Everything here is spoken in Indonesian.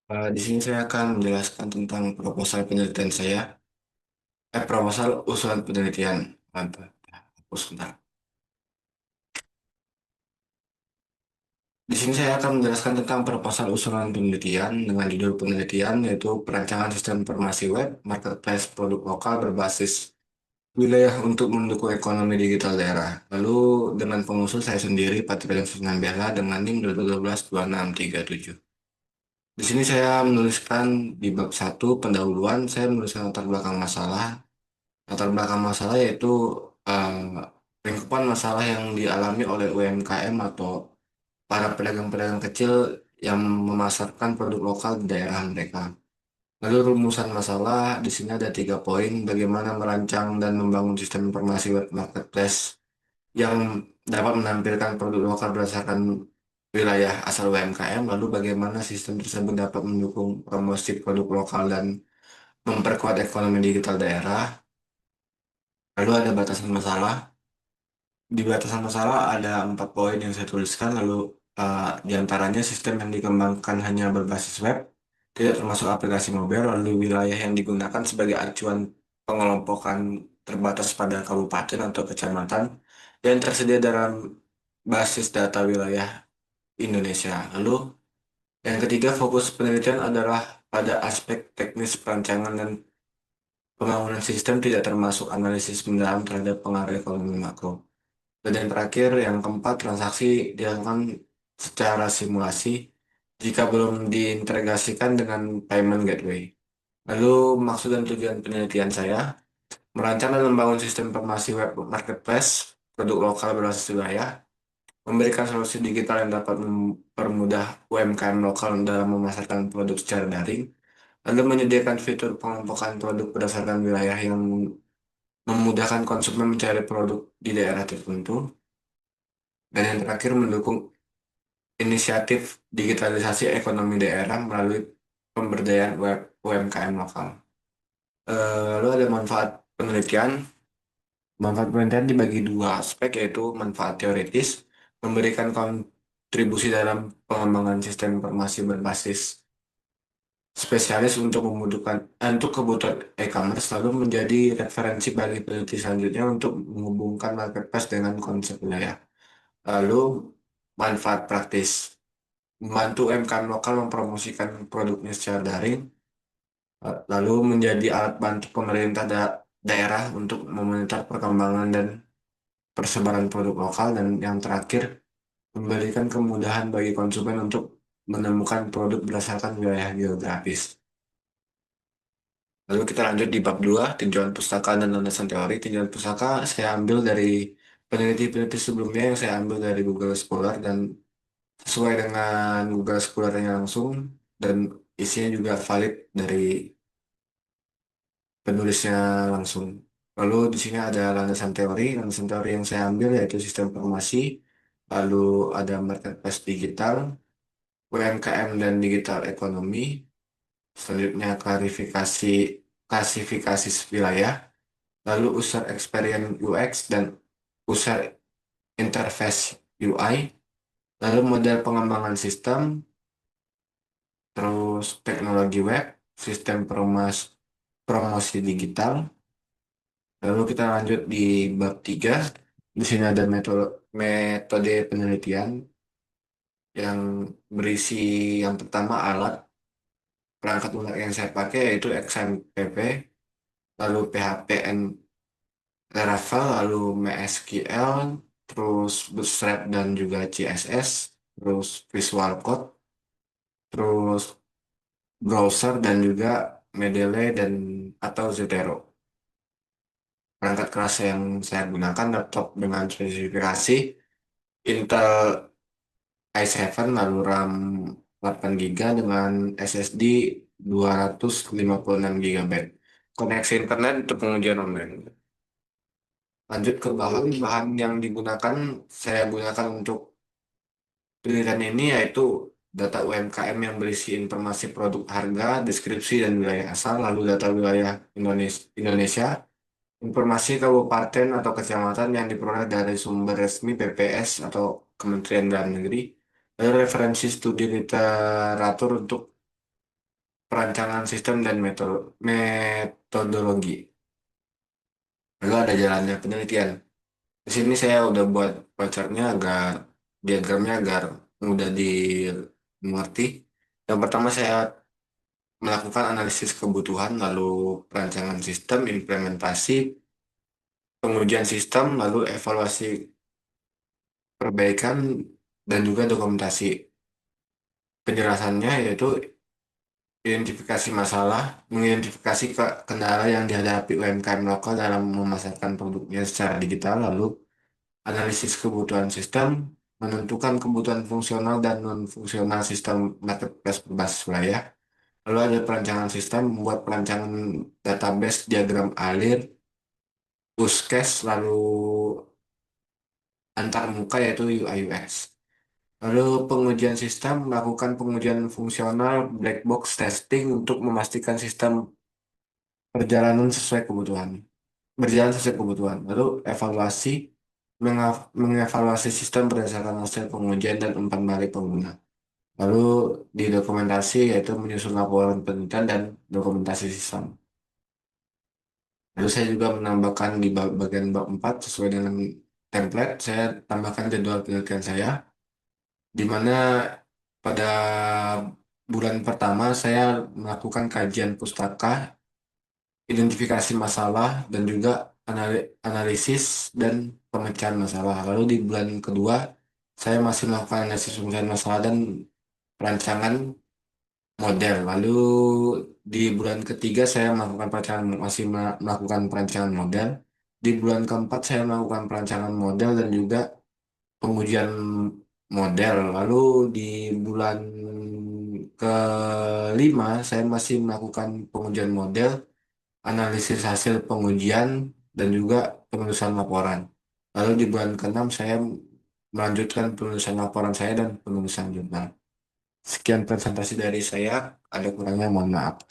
Di sini saya akan menjelaskan tentang proposal penelitian saya. Proposal usulan penelitian. Mantap. Hapus sebentar. Di sini saya akan menjelaskan tentang proposal usulan penelitian dengan judul penelitian yaitu perancangan sistem informasi web, marketplace produk lokal berbasis wilayah untuk mendukung ekonomi digital daerah. Lalu dengan pengusul saya sendiri, Patrick Fernand Bella dengan NIM 12 2637. Di sini saya menuliskan di bab satu pendahuluan, saya menuliskan latar belakang masalah. Latar belakang masalah yaitu eh, lingkupan masalah yang dialami oleh UMKM atau para pedagang-pedagang kecil yang memasarkan produk lokal di daerah mereka. Lalu rumusan masalah di sini ada 3 poin: bagaimana merancang dan membangun sistem informasi web marketplace yang dapat menampilkan produk lokal berdasarkan wilayah asal UMKM. Lalu bagaimana sistem tersebut dapat mendukung promosi produk lokal dan memperkuat ekonomi digital daerah. Lalu ada batasan masalah. Di batasan masalah ada 4 poin yang saya tuliskan, lalu di antaranya sistem yang dikembangkan hanya berbasis web, tidak termasuk aplikasi mobile, lalu wilayah yang digunakan sebagai acuan pengelompokan terbatas pada kabupaten atau kecamatan yang tersedia dalam basis data wilayah Indonesia. Lalu yang ketiga, fokus penelitian adalah pada aspek teknis perancangan dan pembangunan sistem, tidak termasuk analisis mendalam terhadap pengaruh ekonomi makro. Dan yang terakhir, yang keempat, transaksi dilakukan secara simulasi jika belum diintegrasikan dengan payment gateway. Lalu maksud dan tujuan penelitian saya, merancang dan membangun sistem informasi web marketplace, produk lokal berbasis wilayah, memberikan solusi digital yang dapat mempermudah UMKM lokal dalam memasarkan produk secara daring, lalu menyediakan fitur pengelompokan produk berdasarkan wilayah yang memudahkan konsumen mencari produk di daerah tertentu, dan yang terakhir mendukung inisiatif digitalisasi ekonomi daerah melalui pemberdayaan web UMKM lokal. Lalu ada manfaat penelitian. Manfaat penelitian dibagi 2 aspek, yaitu manfaat teoritis, memberikan kontribusi dalam pengembangan sistem informasi berbasis spesialis untuk untuk kebutuhan e-commerce, lalu menjadi referensi bagi peneliti selanjutnya untuk menghubungkan marketplace dengan konsep wilayah. Lalu manfaat praktis, membantu UMKM lokal mempromosikan produknya secara daring, lalu menjadi alat bantu pemerintah daerah untuk memonitor perkembangan dan persebaran produk lokal, dan yang terakhir memberikan kemudahan bagi konsumen untuk menemukan produk berdasarkan wilayah geografis. Lalu kita lanjut di bab 2, tinjauan pustaka dan landasan teori. Tinjauan pustaka saya ambil dari peneliti-peneliti sebelumnya yang saya ambil dari Google Scholar, dan sesuai dengan Google Scholar-nya langsung, dan isinya juga valid dari penulisnya langsung. Lalu di sini ada landasan teori. Landasan teori yang saya ambil yaitu sistem informasi, lalu ada marketplace digital, UMKM dan digital ekonomi, selanjutnya klasifikasi wilayah, lalu user experience UX dan user interface UI, lalu model pengembangan sistem, terus teknologi web, sistem promosi digital. Lalu kita lanjut di bab 3. Di sini ada metode penelitian yang berisi yang pertama alat. Perangkat lunak yang saya pakai yaitu XMPP, lalu PHP and Laravel, lalu MySQL, terus Bootstrap dan juga CSS, terus Visual Code, terus browser dan juga Mendeley dan atau Zotero. Perangkat keras yang saya gunakan laptop dengan spesifikasi Intel i7, lalu RAM 8 GB dengan SSD 256 GB. Koneksi internet untuk pengujian online. Lanjut ke bahan-bahan yang digunakan, saya gunakan untuk penelitian ini yaitu data UMKM yang berisi informasi produk, harga, deskripsi, dan wilayah asal, lalu data wilayah Indonesia, informasi kabupaten atau kecamatan yang diperoleh dari sumber resmi BPS atau Kementerian Dalam Negeri, lalu referensi studi literatur untuk perancangan sistem dan metodologi. Lalu ada jalannya penelitian. Di sini saya udah buat pacarnya agar diagramnya agar mudah dimengerti. Yang pertama saya melakukan analisis kebutuhan, lalu perancangan sistem, implementasi, pengujian sistem, lalu evaluasi perbaikan, dan juga dokumentasi. Penjelasannya yaitu identifikasi masalah, mengidentifikasi kendala yang dihadapi UMKM lokal dalam memasarkan produknya secara digital, lalu analisis kebutuhan sistem, menentukan kebutuhan fungsional dan non-fungsional sistem marketplace berbasis wilayah, lalu ada perancangan sistem, membuat perancangan database, diagram alir, use case, lalu antar muka yaitu UI UX. Lalu pengujian sistem, melakukan pengujian fungsional black box testing untuk memastikan sistem perjalanan sesuai kebutuhan. Berjalan sesuai kebutuhan. Lalu evaluasi, mengevaluasi sistem berdasarkan hasil pengujian dan umpan balik pengguna. Lalu di dokumentasi yaitu menyusun laporan penelitian dan dokumentasi sistem. Lalu saya juga menambahkan di bagian bab 4 sesuai dengan template, saya tambahkan jadwal penelitian saya, di mana pada bulan pertama saya melakukan kajian pustaka, identifikasi masalah, dan juga analisis dan pemecahan masalah. Lalu di bulan kedua, saya masih melakukan analisis pemecahan masalah dan perancangan model. Lalu di bulan ketiga, saya melakukan perancangan, masih melakukan perancangan model. Di bulan keempat, saya melakukan perancangan model dan juga pengujian model. Lalu di bulan kelima, saya masih melakukan pengujian model, analisis hasil pengujian, dan juga penulisan laporan. Lalu di bulan keenam saya melanjutkan penulisan laporan saya dan penulisan jurnal. Sekian presentasi dari saya, ada kurangnya mohon maaf.